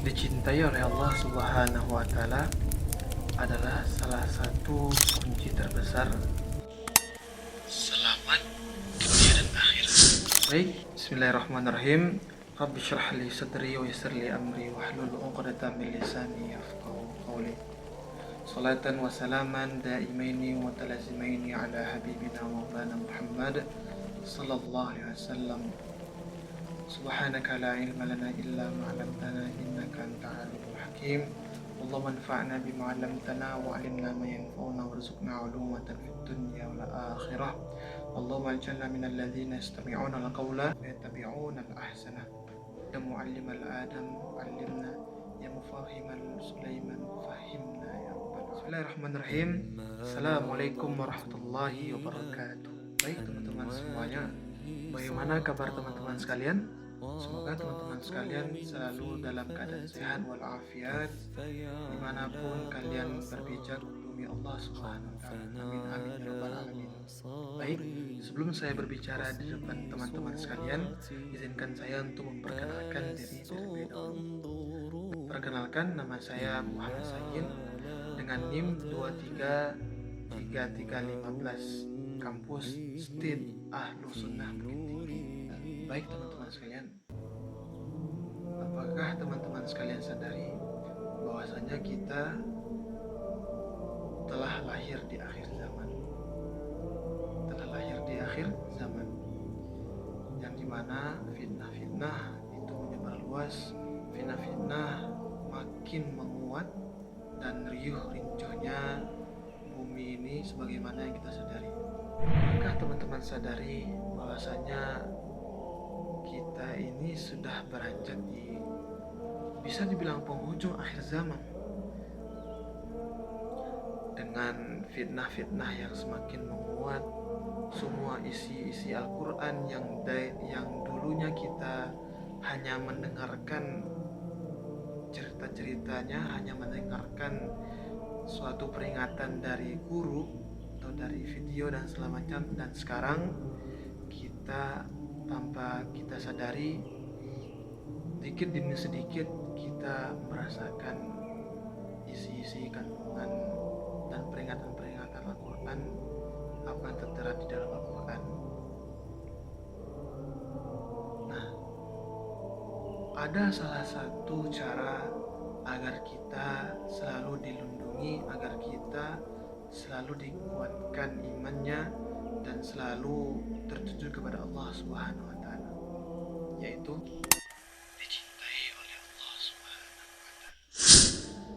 Dicintai oleh Allah Subhanahu wa Ta'ala adalah salah satu kunci terbesar selamat dunia dan akhirat. Baik, bismillahirrahmanirrahim. Rabbi syrah li sadri wa yassir li amri wahlul 'uqdatam min lisani yafqahu qawli. Salatan wa salaman daimaini wa talazimaini ala habibina maulana Muhammad sallallahu alaihi wasallam. Subhanaka la ilma lana illa ma 'allamtana innaka antal alimul hakim. Allahumma anfa'na bima 'allamtana wa 'allimna ma yanfa'una warzuqna 'ulumatan fid dunya wal akhirah. Allahumma ij'alna minal ladzina yastami'una al-qawla wa yattabi'una al-ahsana. Ya mu'allimal Adam 'allimna, ya mufahimal Sulaiman fahimna ya rabbal. Bismillahirrahmanirrahim. Assalamualaikum warahmatullahi wabarakatuh. Baik teman-teman semuanya, bagaimana kabar teman-teman sekalian? Semoga teman-teman sekalian selalu dalam keadaan sehat walafiat dimanapun kalian berpijak demi Allah Subhanahu wa Ta'ala. Amin amin ya rabbal alamin. Baik, sebelum saya berbicara di depan teman-teman sekalian, izinkan saya untuk memperkenalkan diri terlebih dahulu. Perkenalkan, nama saya Muhammad Sayin dengan NIM 233315, kampus Stit Ahlus Sunnah Bukit Tinggi. Baik teman-teman sekalian, apakah teman-teman sekalian sadari bahwasanya kita telah lahir di akhir zaman? Telah lahir di akhir zaman, yang dimana fitnah-fitnah itu menyebar luas, fitnah-fitnah makin menguat dan riuh rincuhnya bumi ini sebagaimana yang kita sadari. Apakah teman-teman sadari bahwasanya kita ini sudah beranjak di, bisa dibilang, penghujung akhir zaman, dengan fitnah-fitnah yang semakin menguat. Semua isi Al-Quran yang dulunya kita hanya mendengarkan cerita-ceritanya, hanya mendengarkan suatu peringatan dari guru atau dari video dan segala macam, dan sekarang kita tanpa kita sadari, sedikit demi sedikit kita merasakan isi-isi kandungan dan peringatan-peringatan Al-Quran, apa yang tertera di dalam Al-Quran. Nah, ada salah satu cara agar kita selalu dilindungi, agar kita selalu dikuatkan imannya dan selalu tertuju kepada Allah Subhanahu wa Ta'ala, yaitu dicintai oleh Allah Subhanahu wa Ta'ala.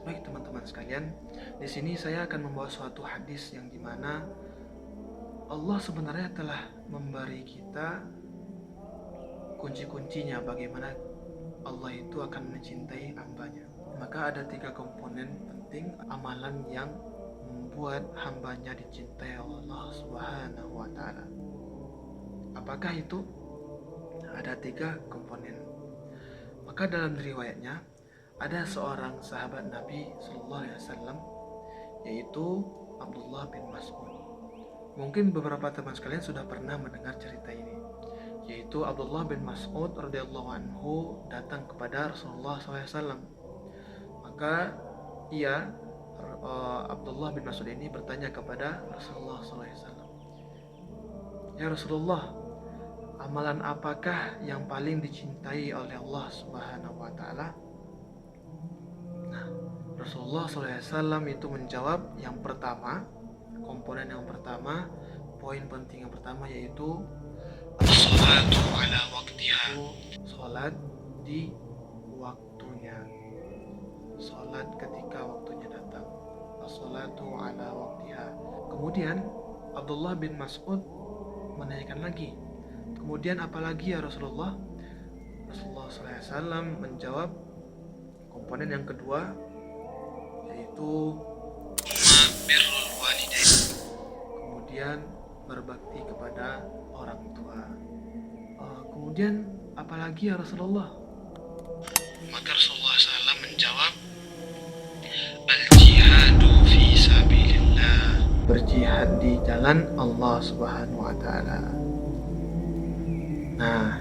Baik teman-teman sekalian, di sini saya akan membawa suatu hadis yang dimana Allah sebenarnya telah memberi kita kunci-kuncinya bagaimana Allah itu akan mencintai hambanya. Maka ada 3 komponen penting amalan yang membuat hambanya dicintai Allah Subhanahu wa Ta'ala. Apakah itu? Ada 3 komponen. Maka dalam riwayatnya ada seorang sahabat Nabi Sallallahu Alaihi Wasallam, yaitu Abdullah bin Mas'ud. Mungkin beberapa teman sekalian sudah pernah mendengar cerita ini, yaitu Abdullah bin Mas'ud radhiyallahu anhu datang kepada Rasulullah SAW. Maka Abdullah bin Mas'ud ini bertanya kepada Rasulullah SAW, "Ya Rasulullah, amalan apakah yang paling dicintai oleh Allah Subhanahu wa Ta'ala?" Nah, Rasulullah SAW itu menjawab, yang pertama, komponen yang pertama, poin penting yang pertama, yaitu as-salatu ala waqtiha, salat di waktunya, salat ketika waktunya datang, as-salatu ala waqtiha. Kemudian Abdullah bin Mas'ud menanyakan lagi, kemudian apalagi ya Rasulullah? Rasulullah SAW menjawab, komponen yang kedua, yaitu birrul walidain, kemudian berbakti kepada orang tua. Kemudian apalagi ya Rasulullah? Maka Rasulullah SAW menjawab, al-jihadu fi sabilillah, berjihad di jalan Allah Subhanahu wa Ta'ala. Nah,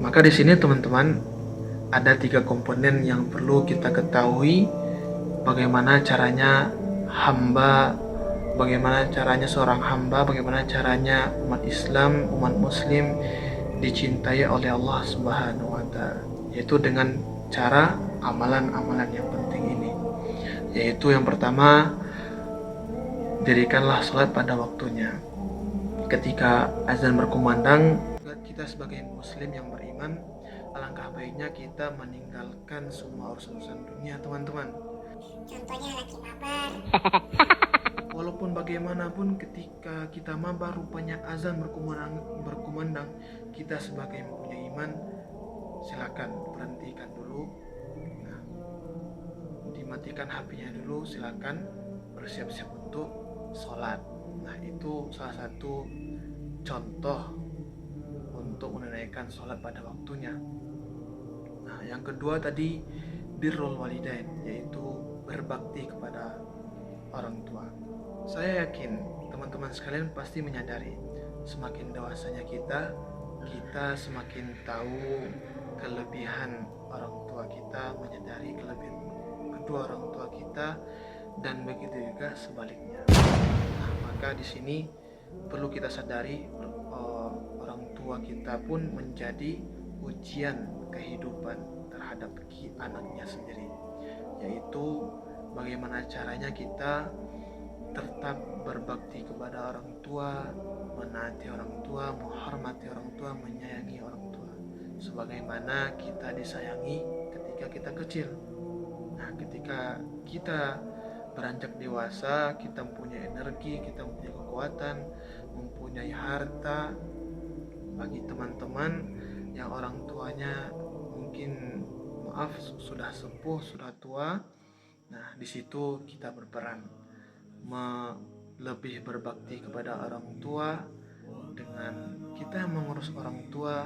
maka di sini teman-teman, ada 3 komponen yang perlu kita ketahui bagaimana caranya seorang hamba, bagaimana caranya umat Islam, umat Muslim dicintai oleh Allah Subhanahu wa Ta'ala, yaitu dengan cara amalan-amalan yang penting ini. Yaitu yang pertama, dirikanlah sholat pada waktunya. Ketika azan berkumandang, kita sebagai muslim yang beriman, alangkah baiknya kita meninggalkan semua urusan dunia, teman-teman. Contohnya lagi mabar. Walaupun bagaimanapun ketika kita mabar rupanya azan berkumandang, kita sebagai yang punya iman silakan berhentikan dulu. Nah, dimatikan HP-nya dulu, silakan bersiap-siap untuk sholat. Nah, itu salah satu contoh untuk menunaikan sholat pada waktunya. Nah, yang kedua tadi birrul walidain, yaitu berbakti kepada orang tua. Saya yakin teman-teman sekalian pasti menyadari semakin dewasanya kita semakin tahu kelebihan orang tua kita, menyadari kelebihan kedua orang tua kita, dan begitu juga sebaliknya. Nah, maka di sini perlu kita sadari orang tua kita pun menjadi ujian kehidupan terhadap anaknya sendiri, yaitu bagaimana caranya kita tetap berbakti kepada orang tua, menaati orang tua, menghormati orang tua, menyayangi orang tua, sebagaimana kita disayangi ketika kita kecil. Nah, ketika kita beranjak dewasa, kita mempunyai energi, kita mempunyai kekuatan, mempunyai harta. Bagi teman-teman yang orang tuanya mungkin sudah sepuh, sudah tua, nah di situ kita berperan lebih berbakti kepada orang tua dengan kita mengurus orang tua,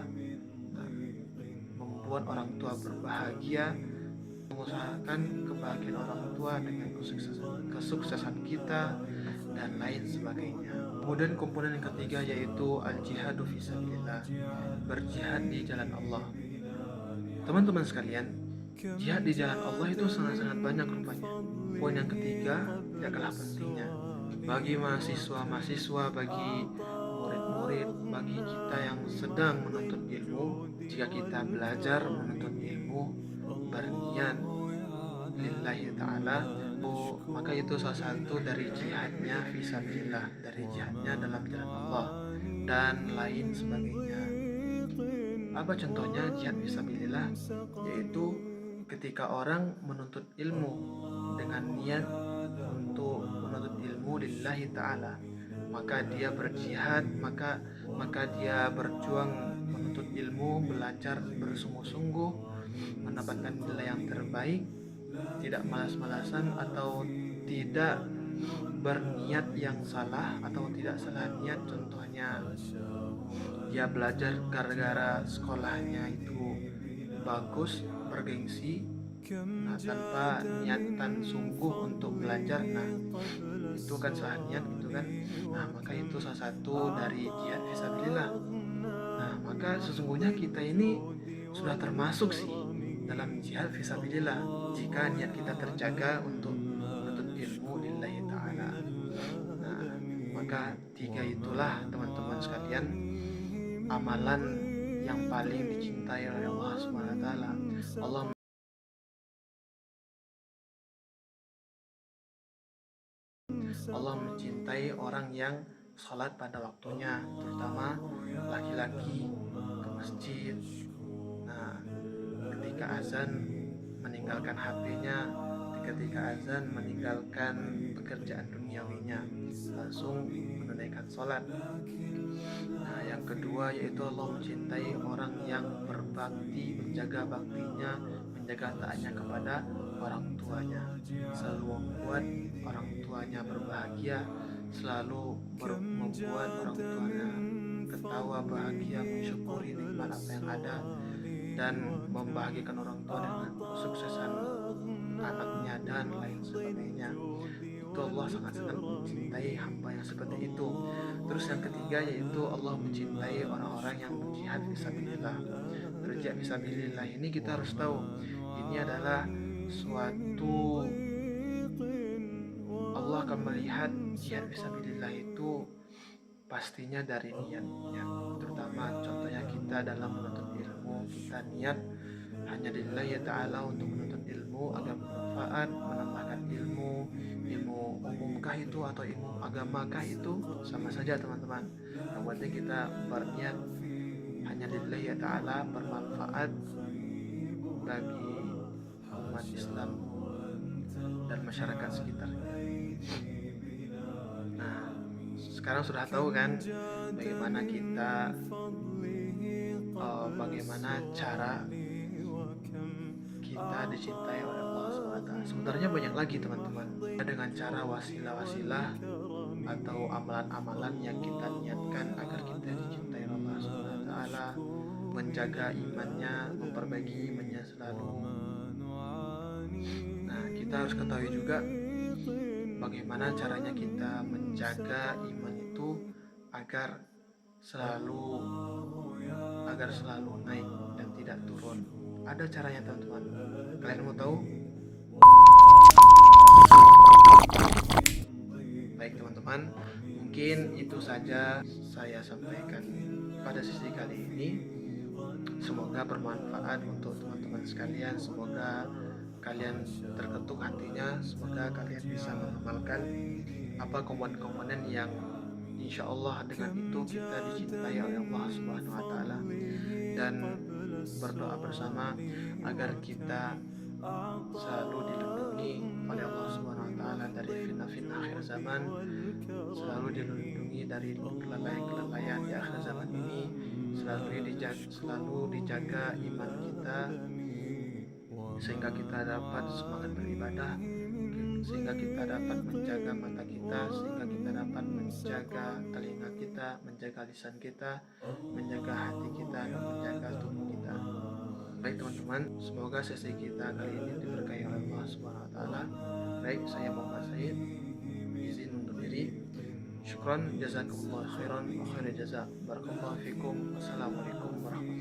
membuat orang tua berbahagia, mengusahakan kebahagiaan orang tua dengan kesuksesan kita dan lain sebagainya. Kemudian komponen yang ketiga yaitu al-jihadu fisabilillah, berjihad di jalan Allah. Teman-teman sekalian, jihad di jalan Allah itu sangat-sangat banyak rupanya. Poin yang ketiga tidak kalah pentingnya bagi mahasiswa, bagi murid-murid, bagi kita yang sedang menuntut ilmu. Jika kita belajar menuntut ilmu berniat lillahi ta'ala, maka itu salah satu dari jihadnya fisabilillah, dari jihadnya dalam jalan Allah dan lain sebagainya. Apa contohnya jihad fisabilillah? Yaitu ketika orang menuntut ilmu dengan niat untuk menuntut ilmu lillahi ta'ala, maka dia berjihad, maka dia berjuang menuntut ilmu, belajar bersungguh-sungguh, mendapatkan nilai yang terbaik, tidak malas-malasan atau tidak berniat yang salah atau tidak salah niat. Contohnya dia belajar gara-gara sekolahnya itu bagus, bergengsi, nah tanpa niatan sungguh untuk belajar, nah itu kan salah niat gitu kan. Nah, maka itu salah satu dari jihad fisabilillah. Nah, maka sesungguhnya kita ini sudah termasuk sih dalam jihad fisabilillah jika niat kita terjaga untuk menuntut ilmu lillahi ta'ala. Nah, maka 3 itulah teman-teman sekalian amalan yang paling dicintai oleh Allah Subhanahu wa Ta'ala. Allah mencintai orang yang sholat pada waktunya, terutama laki-laki ke masjid. Nah, ketika azan meninggalkan HP-nya, ketika azan meninggalkan pekerjaan duniawinya, langsung menunaikan sholat. Nah, yang kedua yaitu Allah mencintai orang yang berbakti, menjaga baktinya, menjaga taatnya kepada orang tuanya, selalu membuat orang tuanya berbahagia, selalu membuat orang tuanya ketawa bahagia, mensyukuri nikmat apa yang ada, dan membahagiakan orang tua dengan kesuksesan anaknya dan lain sebagainya. Itu Allah sangat-sangat mencintai hamba yang seperti itu. Terus yang ketiga yaitu Allah mencintai orang-orang yang berjihad fisabilillah, bekerja fisabilillah ini kita harus tahu ini adalah suatu, Allah akan melihat jihad fisabilillah itu pastinya dari niatnya. Terutama contohnya kita dalam menuntut ilmu, kita niat hanya lillahi ta'ala untuk menuntut ilmu agar bermanfaat, menambahkan ilmu umumkah itu atau ilmu agamakah itu sama saja teman-teman. Yang penting kita berniat hanya lillahi ta'ala, bermanfaat bagi umat Islam dan masyarakat sekitarnya. Nah, sekarang sudah tahu kan bagaimana kita bagaimana cara kita dicintai oleh Allah SWT. Sebenarnya banyak lagi teman-teman, dengan cara wasilah-wasilah atau amalan-amalan yang kita niatkan agar kita dicintai oleh Allah SWT, menjaga imannya, memperbaiki imannya selalu. Nah, kita harus ketahui juga bagaimana caranya kita menjaga iman itu agar selalu naik dan tidak turun. Ada caranya teman-teman. Kalian mau tahu? Baik teman-teman, mungkin itu saja saya sampaikan pada sesi kali ini. Semoga bermanfaat untuk teman-teman sekalian. Semoga kalian terketuk hatinya. Semoga kalian bisa mengamalkan apa komponen-komponen yang insya Allah dengan itu kita dicintai oleh Allah Subhanahu wa Ta'ala, dan berdoa bersama agar kita selalu dilindungi oleh Allah Subhanahu wa Ta'ala dari fitnah-fitnah akhir zaman, selalu dilindungi dari kelalaian di akhir zaman ini, selalu dijaga iman kita sehingga kita dapat semangat beribadah, sehingga kita dapat menjaga mata kita, sehingga kita dapat menjaga telinga kita, menjaga lisan kita, menjaga hati kita, dan menjaga tubuh kita. Baik teman-teman, semoga sesi kita kali ini diberkahi oleh Allah Subhanahu wa Ta'ala. Baik, saya Muhammad Said, izin undur diri. Syukran, jazakumullah khairan wa khairul jazak. Barakallahu fikum. Wassalamualaikum warahmatullahi wabarakatuh.